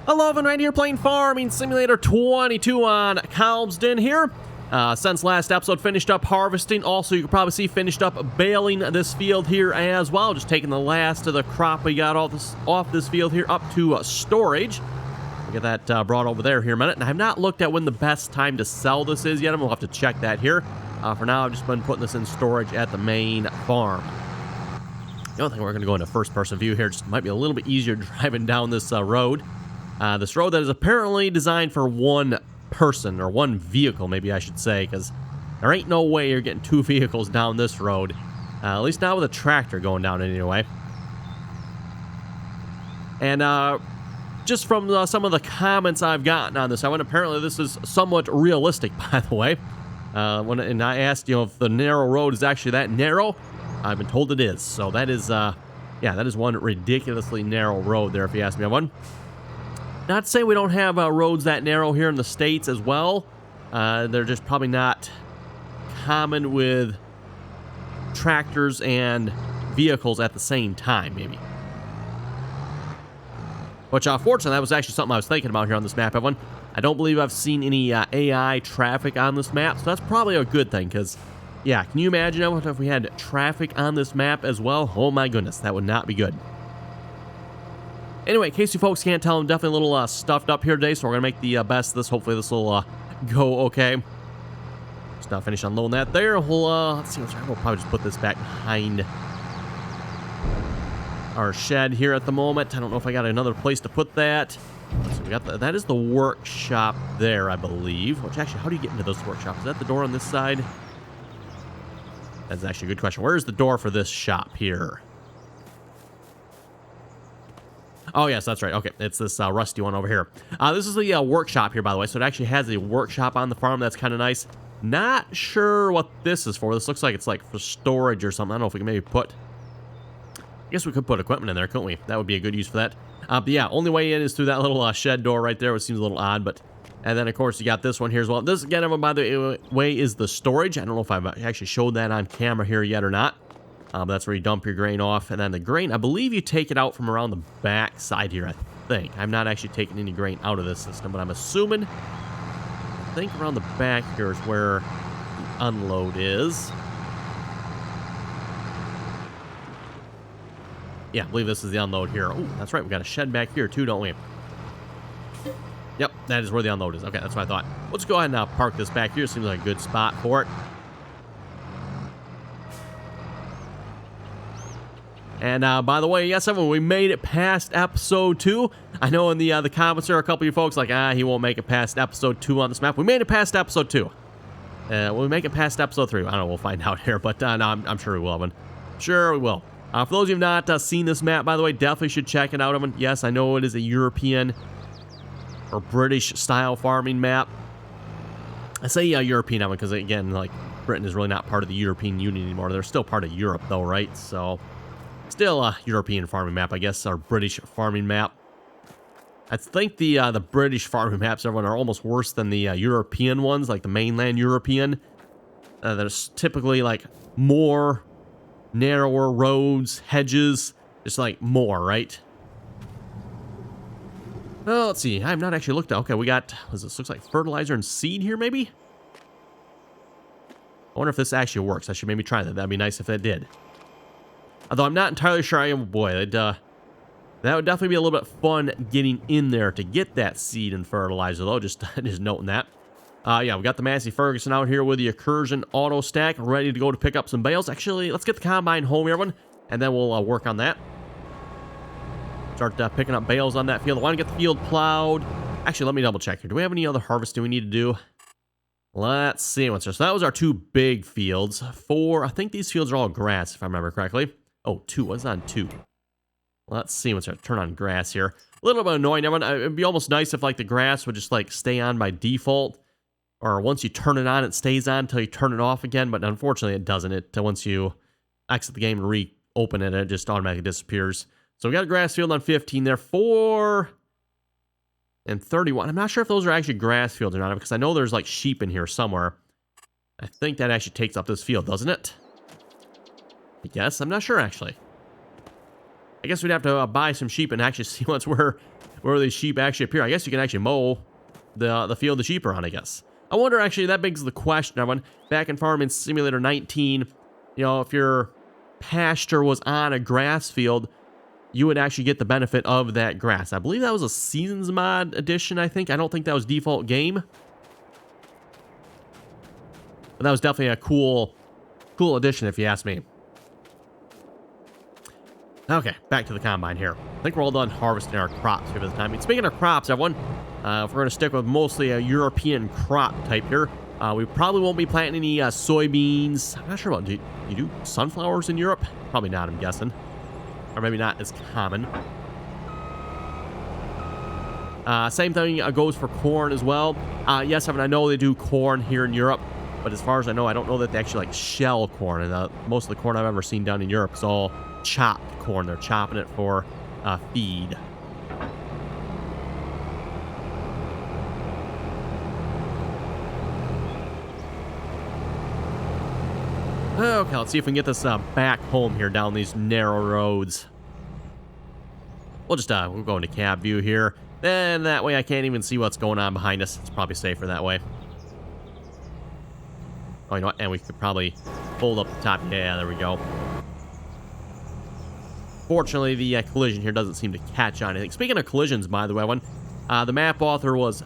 11 right here playing Farming Simulator 22 on Calmsden here. Since last episode, finished up harvesting. Also, you can probably see finished up baling this field here as well. Just taking the last of the crop we got off this field here up to storage. We'll get that brought over there here in a minute. And I've not looked at when the best time to sell this is yet. I'm going to have to check that here. For now, I've just been putting this in storage at the main farm. The only thing we're going to go into first-person view here. Just might be a little bit easier driving down this road. This road that is apparently designed for one person, or one vehicle, maybe I should say, because there ain't no way you're getting two vehicles down this road. At least not with a tractor going down it anyway. And just from some of the comments I've gotten on this, apparently this is somewhat realistic, by the way. And I asked, if the narrow road is actually that narrow. I've been told it is. So that is, yeah, that is one ridiculously narrow road there, if you ask me one. Not to say we don't have roads that narrow here in the States as well. They're just probably not common with tractors and vehicles at the same time, maybe. Which, fortunately, that was actually something I was thinking about here on this map, everyone. I don't believe I've seen any AI traffic on this map, so that's probably a good thing, because, yeah, can you imagine if we had traffic on this map as well? Oh my goodness, that would not be good. Anyway, in case you folks can't tell, I'm definitely a little stuffed up here today, so we're going to make the best of this. Hopefully this will go okay. Just now finish unloading that there. We'll, let's see, we'll probably just put this back behind our shed here at the moment. I don't know if I got another place to put that. So we got that is the workshop there, I believe. Which actually, how do you get into those workshops? Is that the door on this side? That's actually a good question. Where is the door for this shop here? Oh, yes, that's right. Okay, it's this rusty one over here. This is the workshop here, by the way, so it actually has a workshop on the farm. That's kind of nice. Not sure what this is for. This looks like it's like for storage or something. I don't know if we can maybe put... I guess we could put equipment in there, couldn't we? That would be a good use for that. But yeah, only way in is through that little shed door right there, which seems a little odd, but... And then, of course, you got this one here as well. This, again, everyone, by the way, is the storage. I don't know if I've actually showed that on camera here yet or not. But that's where you dump your grain off. And then the grain, I believe you take it out from around the back side here, I think. I'm not actually taking any grain out of this system, but I'm assuming, I think around the back here is where the unload is. Yeah, I believe this is the unload here. Oh, that's right. We got a shed back here too, don't we? Yep, that is where the unload is. Okay, that's what I thought. Let's go ahead and now park this back here. Seems like a good spot for it. And by the way, yes, everyone, we made it past episode 2. I know in the comments there are a couple of you folks like, he won't make it past episode 2 on this map. We made it past episode 2. Will we make it past episode 3? I don't know. We'll find out here, but no, I'm sure we will, Evan. Sure we will. For those of you who have not seen this map, by the way, definitely should check it out, Evan. Yes, I know it is a European or British-style farming map. I say European, Evan, because, again, like, Britain is really not part of the European Union anymore. They're still part of Europe, though, right? So... Still a European farming map, I guess, or British farming map. I think the British farming maps, everyone, are almost worse than the European ones, like the mainland European. There's typically, like, more narrower roads, hedges, just, like, more, right? Well, let's see. I have not actually looked at... Okay, we got... This looks like fertilizer and seed here, maybe? I wonder if this actually works. I should maybe try that. That'd be nice if it did. Although I'm not entirely sure I am, boy, that would definitely be a little bit fun getting in there to get that seed and fertilizer, though, just noting that. Yeah, we got the Massey Ferguson out here with the Accursion Auto Stack, ready to go to pick up some bales. Actually, let's get the combine home here, everyone, and then we'll work on that. Start picking up bales on that field. I want to get the field plowed. Actually, let me double check here. Do we have any other harvesting we need to do? Let's see what's there. So that was our 2 big fields. 4, I think these fields are all grass, if I remember correctly. Oh, 2. What's on 2? Let's see. Let's turn on grass here. A little bit annoying. It'd be almost nice if, like, the grass would just, like, stay on by default. Or once you turn it on, it stays on until you turn it off again. But unfortunately, it doesn't. Once you exit the game and reopen it, it just automatically disappears. So we got a grass field on 15 there. 4 and 31. I'm not sure if those are actually grass fields or not, because I know there's, like, sheep in here somewhere. I think that actually takes up this field, doesn't it? I guess. I'm not sure, actually. I guess we'd have to buy some sheep and actually see where these sheep actually appear. I guess you can actually mow the field the sheep are on, I guess. I wonder, actually, that begs the question, everyone. Back in Farming Simulator 19, you know, if your pasture was on a grass field, you would actually get the benefit of that grass. I believe that was a Seasons mod edition, I think. I don't think that was default game. But that was definitely a cool addition, if you ask me. Okay, back to the combine here. I think we're all done harvesting our crops here for the time. And speaking of crops, everyone, if we're going to stick with mostly a European crop type here, we probably won't be planting any soybeans. I'm not sure about, do you do sunflowers in Europe? Probably not, I'm guessing. Or maybe not as common. Same thing goes for corn as well. Yes, I mean, I know they do corn here in Europe, but as far as I know, I don't know that they actually like shell corn. And most of the corn I've ever seen down in Europe is all chopped corn. They're chopping it for feed. Okay, let's see if we can get this back home here down these narrow roads. We'll just we'll go into cab view here. Then that way I can't even see what's going on behind us. It's probably safer that way. Oh, you know what? And we could probably hold up the top. Yeah, there we go. Fortunately, the collision here doesn't seem to catch on anything. Speaking of collisions, by the way, the map author was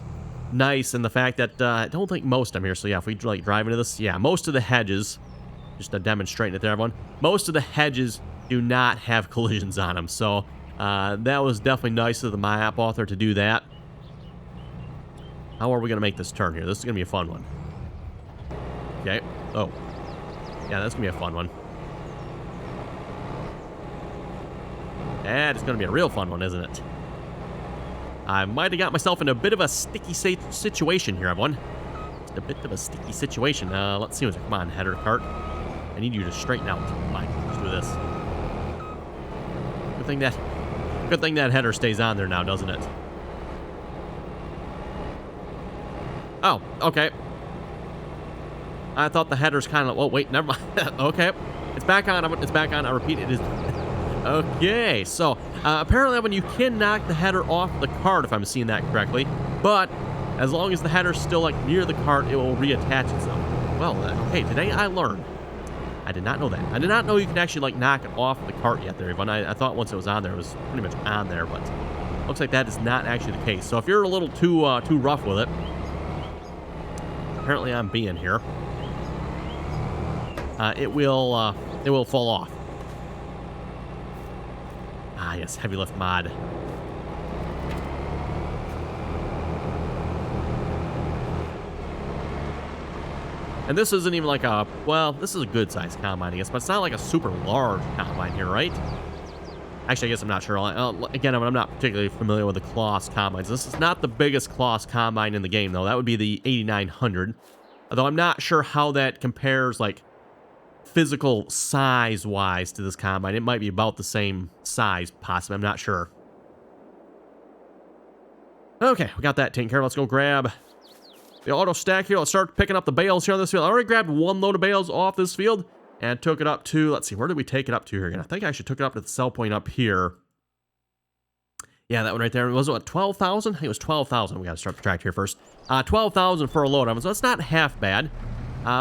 nice in the fact that I don't think most of them here. So yeah, if we like drive into this, yeah, most of the hedges, just demonstrating it there, everyone. Most of the hedges do not have collisions on them. So that was definitely nice of the map author to do that. How are we going to make this turn here? This is going to be a fun one. Okay. Oh. Yeah, that's going to be a fun one. And it's going to be a real fun one, isn't it? I might have got myself in a bit of a sticky situation here, everyone. Just a bit of a sticky situation. Let's see what's... Come on, header cart. I need you to straighten out. Fine, let's do this. Good thing that header stays on there now, doesn't it? Oh, okay. I thought the header's kind of... Oh, wait, never mind. Okay. It's back on. It's back on. I repeat, it is... Okay, so apparently when you can knock the header off the cart, if I'm seeing that correctly, but as long as the header's still like near the cart, it will reattach itself. Well, okay, today I learned. I did not know that. I did not know you could actually like knock it off the cart yet there, Yvonne. I thought once it was on there, it was pretty much on there, but looks like that is not actually the case. So if you're a little too rough with it, apparently I'm being here, it will fall off. Ah, yes, heavy lift mod. And this isn't even like a, well, this is a good sized combine, I guess, but it's not like a super large combine here, right? Actually, I guess I'm not sure. Again, I'm not particularly familiar with the Kloss combines. This is not the biggest Kloss combine in the game, though. That would be the 8900. Although I'm not sure how that compares, like, physical size-wise to this combine. It might be about the same size, possibly. I'm not sure. Okay, we got that taken care of. Let's go grab the auto stack here. Let's start picking up the bales here on this field. I already grabbed one load of bales off this field and took it up to, let's see, where did we take it up to here again? I think I actually took it up to the sell point up here. Yeah, that one right there. Was it what, 12,000? I think it was 12,000. We got to start the track here first. 12,000 for a load. So that's not half bad.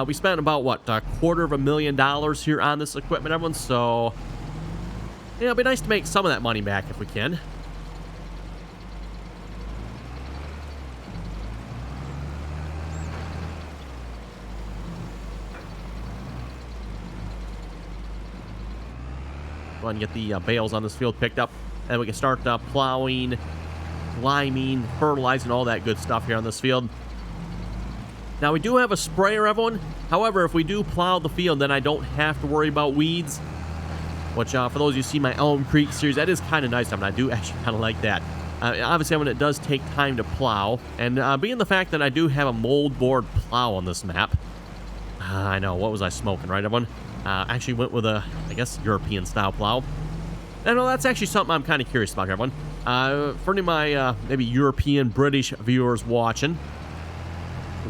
We spent about, what, $250,000 here on this equipment, everyone, so yeah, it'd be nice to make some of that money back if we can. Go ahead and get the bales on this field picked up, and we can start plowing, liming, fertilizing, all that good stuff here on this field. Now, we do have a sprayer, everyone. However, if we do plow the field, then I don't have to worry about weeds. Which, for those of you who see my Elm Creek series, that is kind of nice. I mean, I do actually kind of like that. Obviously, I mean, it does take time to plow. And being the fact that I do have a mold board plow on this map. I know, what was I smoking, right, everyone? I actually went with a, I guess, European-style plow. And well, that's actually something I'm kind of curious about, everyone. For any of my maybe European, British viewers watching,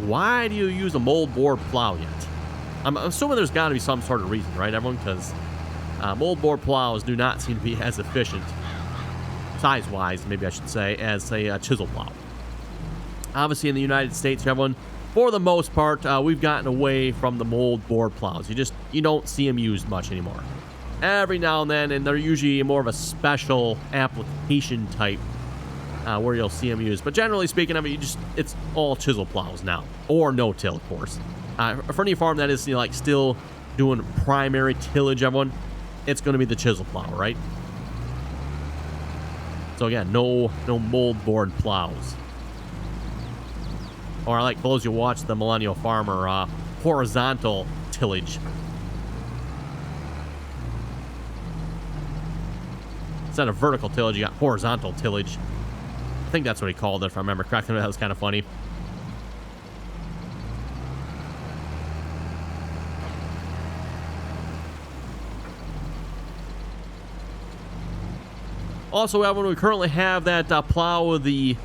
why do you use a mold board plow yet? I'm assuming there's got to be some sort of reason, right, everyone? Because Moldboard plows do not seem to be as efficient, size-wise, maybe I should say, as a chisel plow. Obviously, in the United States, everyone, for the most part, we've gotten away from the moldboard plows. You don't see them used much anymore. Every now and then, and they're usually more of a special application type where you'll see them used. But generally speaking, I mean, it's all chisel plows now, or no-till, of course. For any farm that is still doing primary tillage, everyone, it's going to be the chisel plow, right? So again, no moldboard plows. Or like those you watch the Millennial Farmer horizontal tillage. Instead of vertical tillage, you got horizontal tillage. I think that's what he called it, if I remember correctly. That was kind of funny. Also, when we currently have that plow with the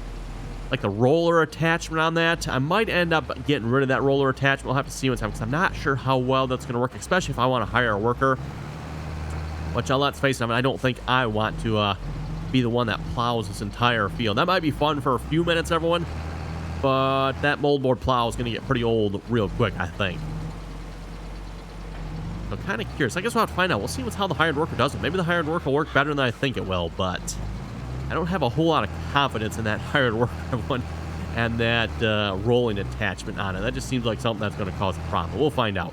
roller attachment on that, I might end up getting rid of that roller attachment. We'll have to see what's happening, because I'm not sure how well that's going to work, especially if I want to hire a worker. Which, let's face it, I mean, I don't think I want to be the one that plows this entire field. That might be fun for a few minutes, everyone, but that moldboard plow is going to get pretty old real quick, I think. I'm kind of curious. I guess we'll have to find out. We'll see how the hired worker does it. Maybe the hired worker will work better than I think it will, but I don't have a whole lot of confidence in that hired worker one and that rolling attachment on it. That just seems like something that's going to cause a problem. We'll find out.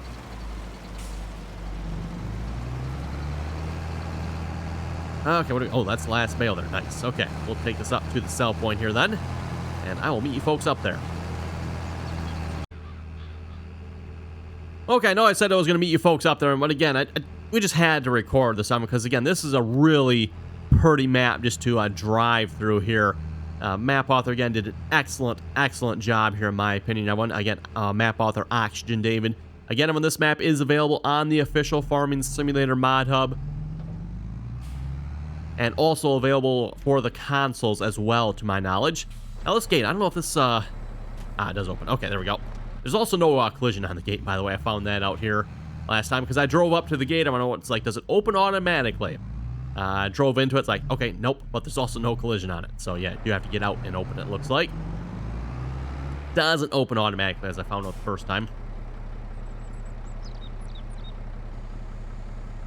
Okay, oh, that's the last bale there. Nice. Okay, we'll take this up to the sell point here then, and I will meet you folks up there. Okay, I know I said I was going to meet you folks up there, but again, we just had to record this one because, again, this is a really pretty map just to drive through here. Map author, again, did an excellent job here, in my opinion. Again, map author Oxygen David. Again, this map is available on the official Farming Simulator mod hub, and also available for the consoles as well, to my knowledge. Now, this gate, I don't know if this, it does open. Okay, there we go. There's also no collision on the gate, by the way. I found that out here last time, because I drove up to the gate. I want to know what it's like. Does it open automatically? I drove into it. It's like, okay, nope, but there's also no collision on it. So, yeah, you have to get out and open it, looks like. Doesn't open automatically, as I found out the first time.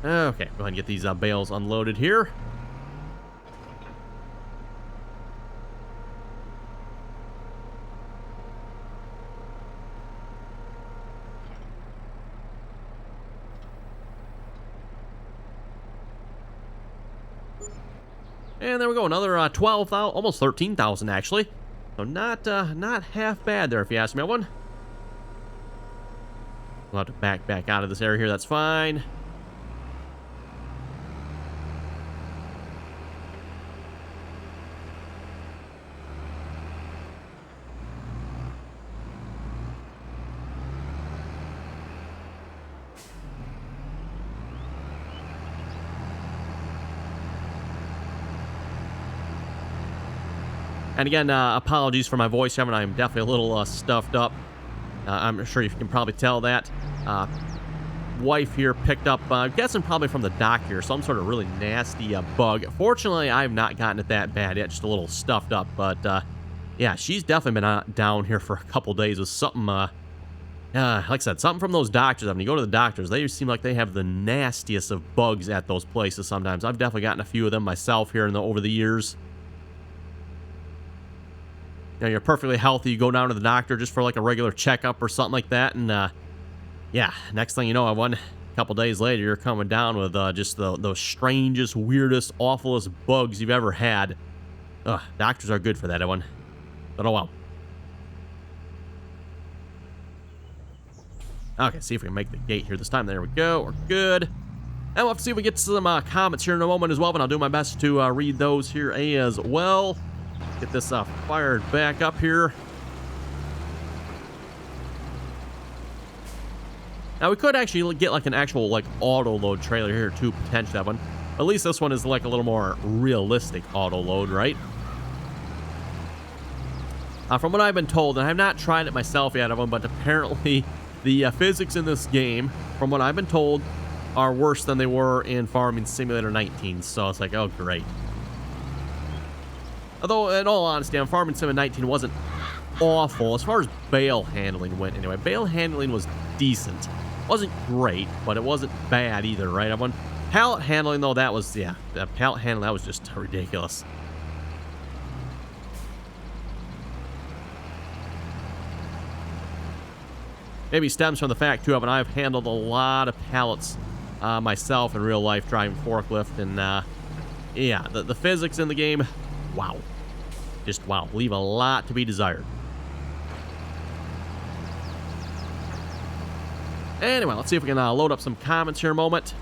Okay, go ahead and get these bales unloaded here. And there we go, another 12,000, almost 13,000 actually. So not half bad there, if you ask me, one. We'll have to back out of this area here. That's fine. And again, apologies for my voice, Evan. I'm definitely a little stuffed up. I'm sure you can probably tell that. Wife here picked up, I'm guessing probably from the doctor, some sort of really nasty bug. Fortunately, I've not gotten it that bad yet, just a little stuffed up. But yeah, she's definitely been down here for a couple days with something, like I said, something from those doctors. I mean, you go to the doctors, they seem like they have the nastiest of bugs at those places sometimes. I've definitely gotten a few of them myself here over the years. You know, you're perfectly healthy, you go down to the doctor just for like a regular checkup or something like that, and yeah, next thing you know, a couple days later, you're coming down with just the strangest, weirdest, awfulest bugs you've ever had. Ugh, doctors are good for that, Evan. But oh well. Okay, see if we can make the gate here this time. There we go, we're good. And we'll have to see if we get some comments here in a moment as well, but I'll do my best to read those here as well. Get this fired back up here. Now, we could actually get like an actual like auto load trailer here too, potentially, that one. At least this one is like a little more realistic auto load, right? From what I've been told, and I have not tried it myself yet, but apparently the physics in this game, from what I've been told, are worse than they were in Farming Simulator 19. So it's like, oh, great. Although, in all honesty, Farming Simulator 19 wasn't awful as far as bale handling went anyway. Bale handling was decent. Wasn't great, but it wasn't bad either, right, everyone? Pallet handling, though, that was, yeah, that pallet handling, that was just ridiculous. Maybe stems from the fact, too, I've handled a lot of pallets myself in real life, driving forklift, and, yeah, the physics in the game, wow. Just, wow, leave a lot to be desired. Anyway, let's see if we can load up some comments here a moment.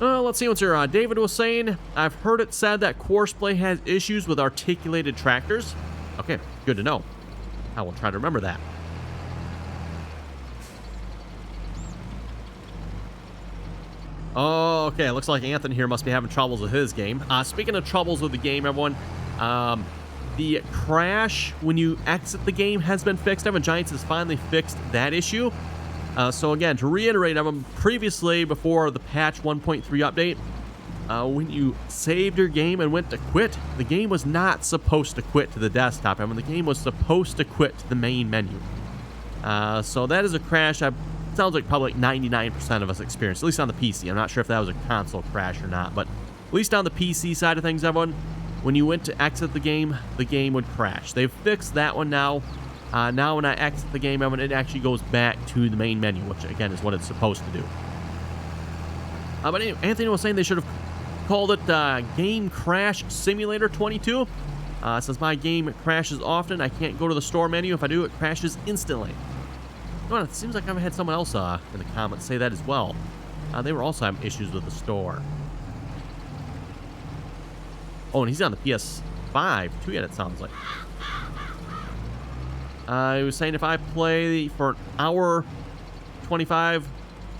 Let's see what your David was saying. I've heard it said that Courseplay has issues with articulated tractors. Okay, good to know. I will try to remember that. Oh, okay. Looks like Anthony here must be having troubles with his game. Speaking of troubles with the game, everyone, the crash when you exit the game has been fixed. Giants has finally fixed that issue. So again, to reiterate, previously, before the patch 1.3 update, when you saved your game and went to quit, the game was not supposed to quit to the desktop. The game was supposed to quit to the main menu. So that is a crash that sounds like probably like 99% of us experienced, at least on the PC. I'm not sure if that was a console crash or not, but at least on the PC side of things, everyone, when you went to exit the game would crash. They've fixed that one now. Now when I exit the game, it actually goes back to the main menu, which again is what it's supposed to do. But anyway, Anthony was saying they should have called it Game Crash Simulator 22. Since my game crashes often, I can't go to the store menu. If I do, it crashes instantly. Oh, it seems like I've had someone else in the comments say that as well. They were also having issues with the store. Oh, and he's on the PS5 too, yet it sounds like. He was saying if I play for an hour, 25...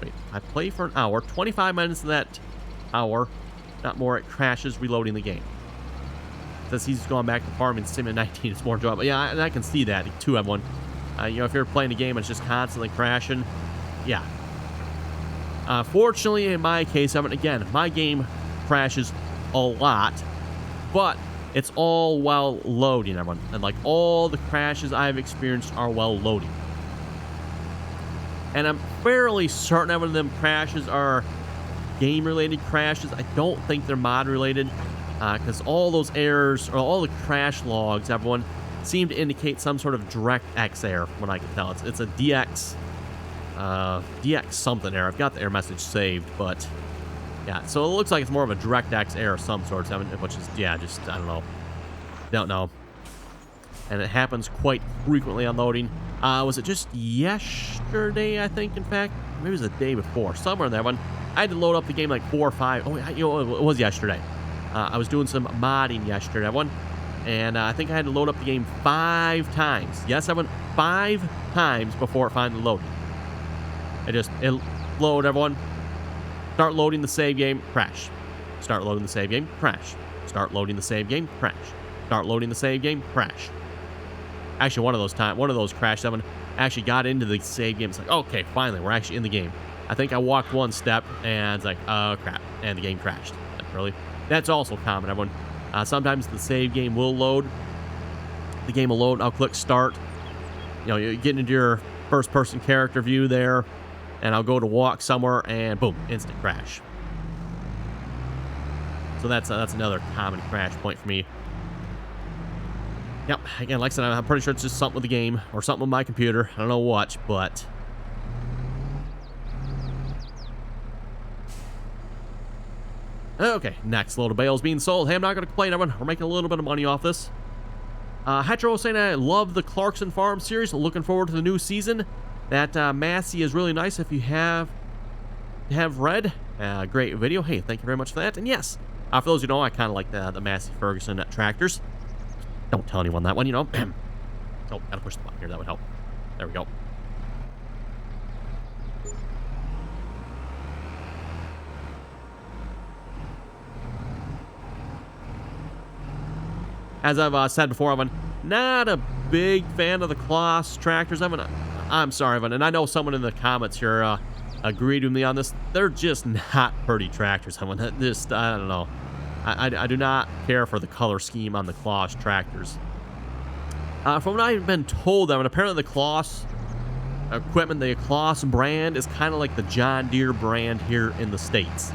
Wait, I play for an hour, 25 minutes of that hour, not more, it crashes reloading the game. Says he's going back to Farming Sim in 19, it's more enjoyable. Yeah, and I can see that, too, everyone. You know, if you're playing a game and it's just constantly crashing, yeah. Fortunately, in my case, again, my game crashes a lot, but it's all while loading, everyone. And like all the crashes I've experienced are while loading. And I'm fairly certain that one of them crashes are game-related crashes. I don't think they're mod-related, because all those errors, or all the crash logs, everyone, seem to indicate some sort of DirectX error, from what I can tell. It's a DX something error. I've got the error message saved, but yeah, so it looks like it's more of a DirectX error of some sort, which is, yeah, just, I don't know. Don't know. And it happens quite frequently on loading. Was it just yesterday, I think, in fact? Maybe it was the day before. Somewhere in that one. I had to load up the game like 4 or 5. Oh, you know, it was yesterday. I was doing some modding yesterday, everyone. And I think I had to load up the game 5 times. Yes, I went 5 times before it finally loaded. It load, everyone. Start loading the save game, crash. Start loading the save game, crash. Start loading the save game, crash. Start loading the save game, crash. Actually, one of those crashed. I actually got into the save game. It's like, okay, finally, we're actually in the game. I think I walked one step, and it's like, oh, crap. And the game crashed. Like, really? That's also common, everyone. Sometimes the save game will load. The game will load. I'll click start. You know, you get into your first-person character view there, and I'll go to walk somewhere, and boom, instant crash. So that's another common crash point for me. Yep, again, like I said, I'm pretty sure it's just something with the game, or something with my computer. I don't know what, but... Okay, next load of bales being sold. Hey, I'm not going to complain, everyone. We're making a little bit of money off this. Hetero was saying, I love the Clarkson Farm series. Looking forward to the new season. That Massey is really nice if you have read. Great video. Hey, thank you very much for that. And yes, for those who know, I kind of like the Massey Ferguson tractors. Don't tell anyone that one, you know. Oh, gotta push the button here. That would help. There we go. As I've said before, I'm not a big fan of the Kloss tractors. I'm sorry, Evan, and I know someone in the comments here agreed with me on this. They're just not pretty tractors. I don't know. I do not care for the color scheme on the Kloss tractors. From what I've been told, apparently the Kloss equipment, the Kloss brand, is kind of like the John Deere brand here in the States.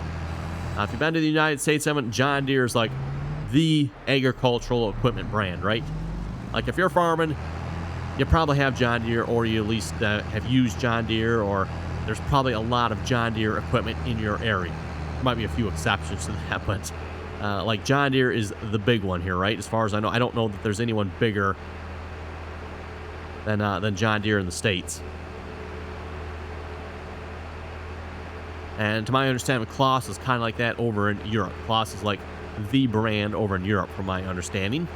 If you've been to the United States, John Deere is like the agricultural equipment brand, right? Like if you're farming, you probably have John Deere, or you at least have used John Deere, or there's probably a lot of John Deere equipment in your area. There might be a few exceptions to that, but like John Deere is the big one here, right? As far as I know, I don't know that there's anyone bigger than John Deere in the States. And to my understanding, Kloss is kind of like that over in Europe. Kloss is like the brand over in Europe, from my understanding.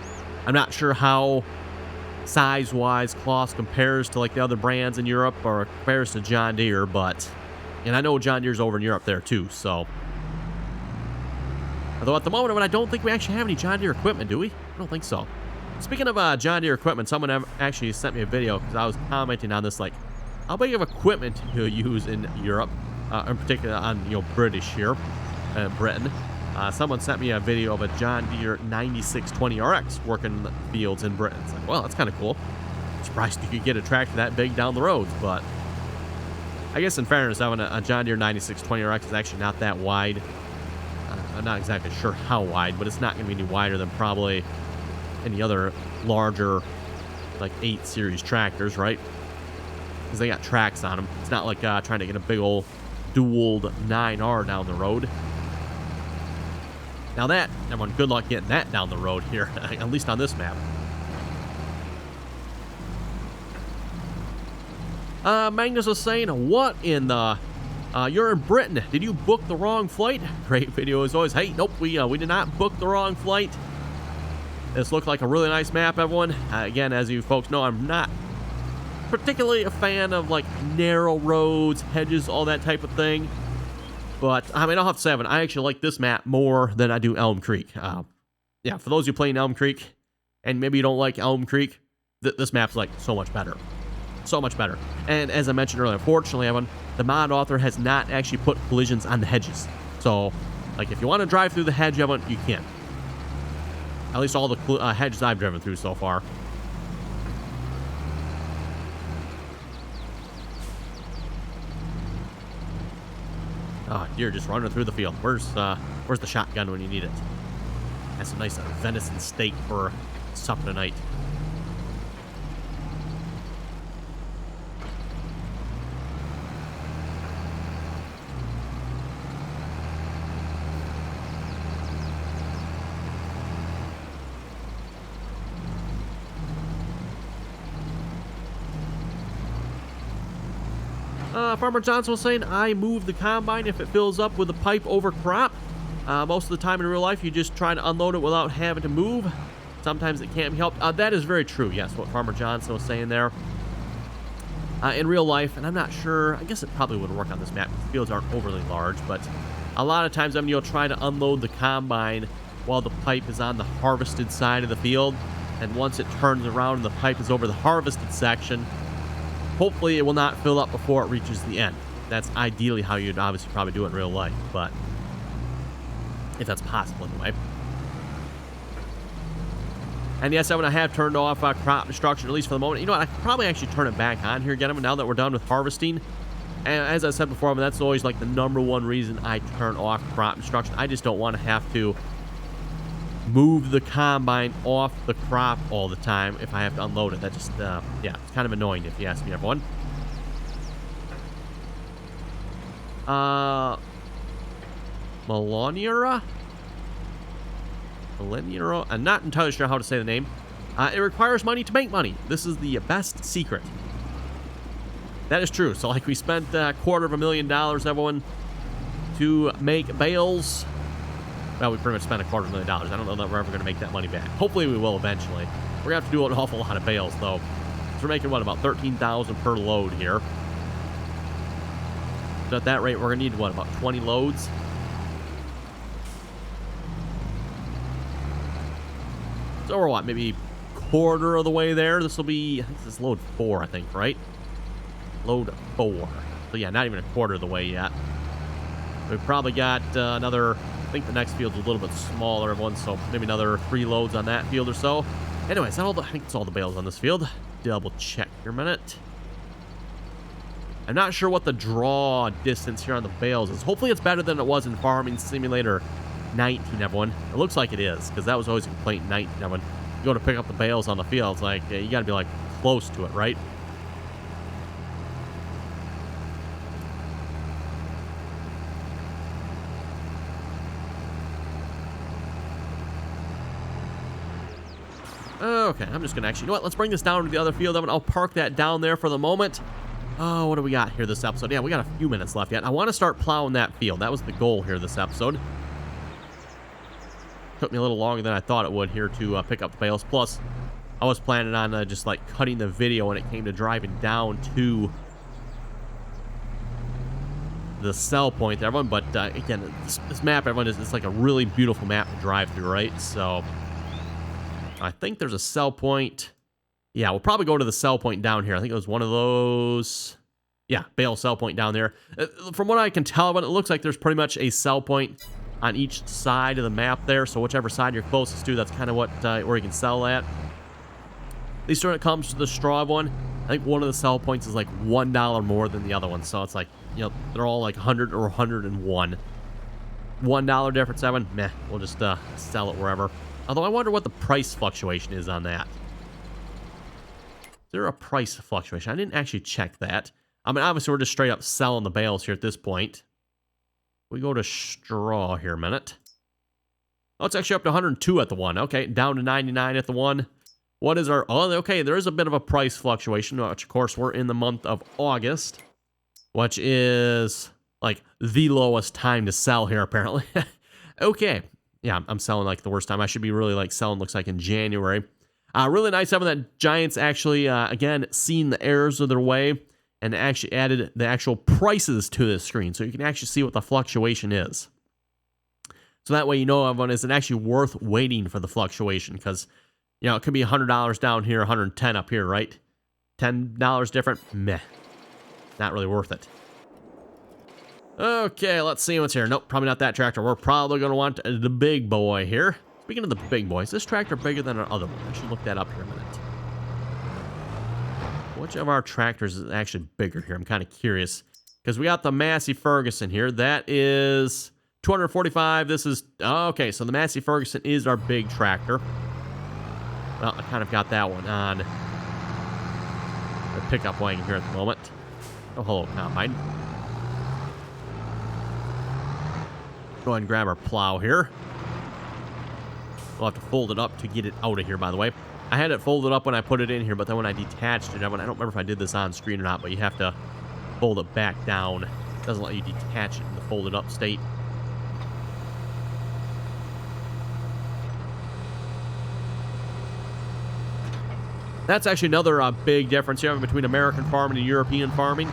I'm not sure how size-wise Kloss compares to like the other brands in Europe, or compares to John Deere, and I know John Deere's over in Europe there too, so. Although at the moment, I don't think we actually have any John Deere equipment, do we? I don't think so. Speaking of John Deere equipment, someone actually sent me a video because I was commenting on this, like, how big of equipment you use in Europe, in particular on, British here, Britain. Someone sent me a video of a John Deere 9620RX working in the fields in Britain. It's like, well, that's kind of cool. Surprised you could get a tractor that big down the roads, but I guess in fairness, having a John Deere 9620RX is actually not that wide. I'm not exactly sure how wide, but it's not going to be any wider than probably any other larger, like 8 series tractors, right? Because they got tracks on them. It's not like trying to get a big old dualed 9R down the road. Now that, everyone, good luck getting that down the road here, at least on this map. Magnus was saying, what in the... you're in Britain. Did you book the wrong flight? Great video as always. Hey, nope, we did not book the wrong flight. This looked like a really nice map, everyone. Again, as you folks know, I'm not particularly a fan of, like, narrow roads, hedges, all that type of thing. But, I'll have to say, I actually like this map more than I do Elm Creek. Yeah, for those who play in Elm Creek, and maybe you don't like Elm Creek, this map's, like, so much better. So much better. And as I mentioned earlier, unfortunately, the mod author has not actually put collisions on the hedges. So, like, if you want to drive through the hedge, you can. At least all the hedges I've driven through so far. Oh, deer just running through the field. Where's the shotgun when you need it? That's some nice venison steak for supper tonight. Farmer Johnson was saying, I move the combine if it fills up with a pipe over crop. Most of the time in real life, you just try to unload it without having to move. Sometimes it can't be helped. That is very true, yes, what Farmer Johnson was saying there. In real life, and I'm not sure, I guess it probably would work on this map. The fields aren't overly large, but a lot of times, you'll try to unload the combine while the pipe is on the harvested side of the field. And once it turns around and the pipe is over the harvested section, hopefully it will not fill up before it reaches the end. That's ideally how you'd obviously probably do it in real life, but if that's possible anyway. And yes, I have turned off crop destruction, at least for the moment. You know what, I could probably actually turn it back on here, gentlemen, now that we're done with harvesting. And as I said before, that's always like the #1 reason I turn off crop destruction. I just don't want to have to move the combine off the crop all the time if I have to unload it. That just, yeah, it's kind of annoying if you ask me, everyone. Meloniera? I'm not entirely sure how to say the name. It requires money to make money. This is the best secret. That is true. So, like, we spent $250,000, everyone, to make bales. Well, we pretty much spent $250,000. I don't know that we're ever going to make that money back. Hopefully, we will eventually. We're going to have to do an awful lot of bales, though. So we're making, what, about $13,000 per load here. So at that rate, we're going to need, what, about 20 loads? So we're what, maybe quarter of the way there. This will be, I think this is load 4, I think, right? Load 4. So yeah, not even a quarter of the way yet. We've probably got another, I think the next field's a little bit smaller one, so maybe another 3 loads on that field or so. Anyways, I think it's all the bales on this field. Double check here a minute. I'm not sure what the draw distance here on the bales is. Hopefully it's better than it was in Farming Simulator 19, everyone. It looks like it is, because that was always a complaint in 19, everyone. You go to pick up the bales on the field, it's like, you gotta be like close to it, right? Okay, I'm just gonna actually, you know what, let's bring this down to the other field. I'll park that down there for the moment. Oh, what do we got here this episode? Yeah, we got a few minutes left yet. I want to start plowing that field. That was the goal here this episode. Took me a little longer than I thought it would here to pick up the bales. Plus, I was planning on just like cutting the video when it came to driving down to the sell point, everyone. But again, this map, everyone, it's like a really beautiful map to drive through, right? So I think there's a sell point. Yeah, we'll probably go to the sell point down here. I think it was one of those. Yeah, Bale sell point down there. From what I can tell, but it looks like there's pretty much a sell point on each side of the map there. So whichever side you're closest to, that's kind of what where you can sell at. At least when it comes to the straw one, I think one of the sell points is like $1 more than the other one. So it's like, you know, they're all like 100 or 101. $1 difference, Evan. Meh, we'll just sell it wherever. Although I wonder what the price fluctuation is on that. Is there a price fluctuation? I didn't actually check that. I mean, obviously, we're just straight up selling the bales here at this point. We go to straw here a minute. Oh, it's actually up to 102 at the one. Okay, down to 99 at the one. What is our... Oh, okay, there is a bit of a price fluctuation, which, of course, we're in the month of August, which is, like, the lowest time to sell here, apparently. Okay. Yeah, I'm selling, like, the worst time. I should be really, like, selling, looks like, in January. Really nice having that Giants actually, again, seeing the errors of their way and actually added the actual prices to this screen. So you can actually see what the fluctuation is. So that way you know, everyone, is it actually worth waiting for the fluctuation? Because, you know, it could be $100 down here, 110 up here, right? $10 different? Meh. Not really worth it. Okay, let's see what's here. Nope, probably not that tractor. We're probably going to want the big boy here. Speaking of the big boys, is this tractor bigger than our other one? I should look that up here a minute. Which of our tractors is actually bigger here? I'm kind of curious. Because we got the Massey Ferguson here. That is 245. This is... Oh, okay, so the Massey Ferguson is our big tractor. Well, I kind of got that one on the pickup wagon here at the moment. Oh, hello, Combine. Go ahead and grab our plow here. We'll have to fold it up to get it out of here, by the way. I had it folded up when I put it in here, but then when I detached it, I don't remember if I did this on screen or not, but you have to fold it back down. It doesn't let you detach it in the folded up state. That's actually another big difference here between American farming and European farming.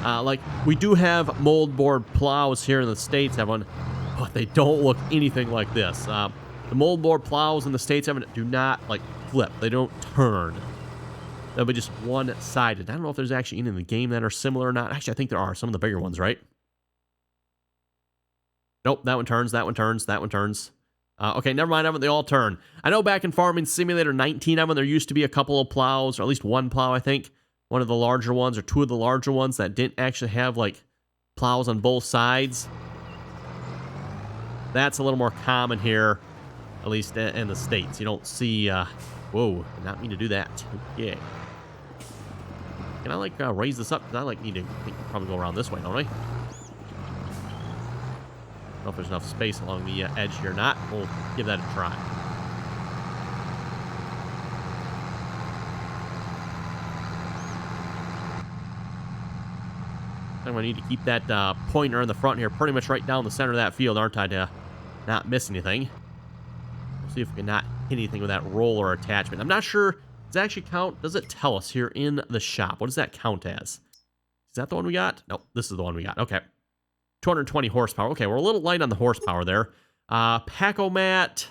Like, we do have moldboard plows here in the States, everyone, but they don't look anything like this. The moldboard plows in the States do not, like, flip. They don't turn. They'll be just one-sided. I don't know if there's actually any in the game that are similar or not. Actually, I think there are. Some of the bigger ones, right? Nope, that one turns, that one turns, that one turns. Okay, never mind, Evan, they all turn. I know back in Farming Simulator 19, Evan, there used to be a couple of plows, or at least one plow, I think. One of the larger ones, or two of the larger ones that didn't actually have, like, plows on both sides. That's a little more common here. At least in the States. You don't see, whoa, did not mean to do that. Okay. Can I, like, raise this up? Because I, like, need to probably go around this way, don't I? I don't know if there's enough space along the edge here or not. We'll give that a try. I'm going to need to keep that pointer in the front here pretty much right down the center of that field, aren't I, to not miss anything. See if we can not hit anything with that roller attachment. I'm not sure. Does it actually count? Does it tell us here in the shop? What does that count as? Is that the one we got? Nope, this is the one we got. Okay. 220 horsepower. Okay, we're a little light on the horsepower there. Pacomat.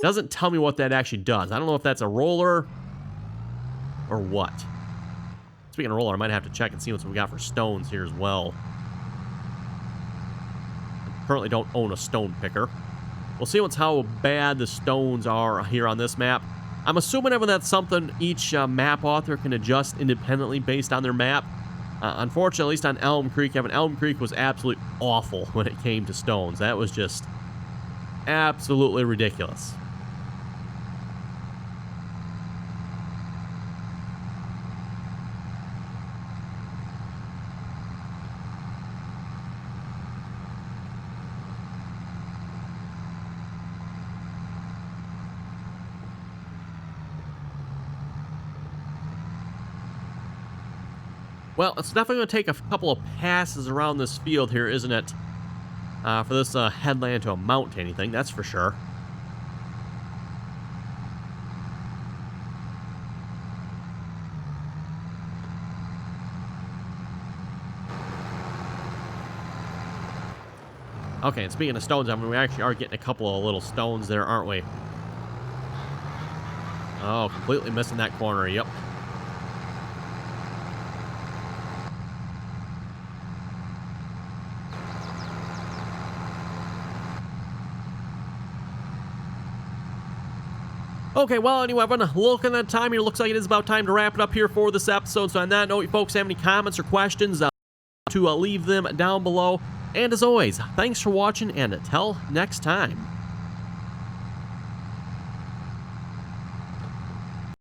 Doesn't tell me what that actually does. I don't know if that's a roller or what. Speaking of roller, I might have to check and see what we got for stones here as well. I currently don't own a stone picker. We'll see how bad the stones are here on this map. I'm assuming that's something each map author can adjust independently based on their map. Unfortunately, at least on Elm Creek, Elm Creek was absolutely awful when it came to stones. That was just absolutely ridiculous. Well, it's definitely going to take a couple of passes around this field here, isn't it? For this headland to amount to anything, that's for sure. Okay, and speaking of stones, I mean, we actually are getting a couple of little stones there, aren't we? Oh, completely missing that corner, yep. Okay, well, anyway, I'm looking at time here. Looks like it is about time to wrap it up here for this episode. So on that note, you folks have any comments or questions, to leave them down below. And as always, thanks for watching, and until next time.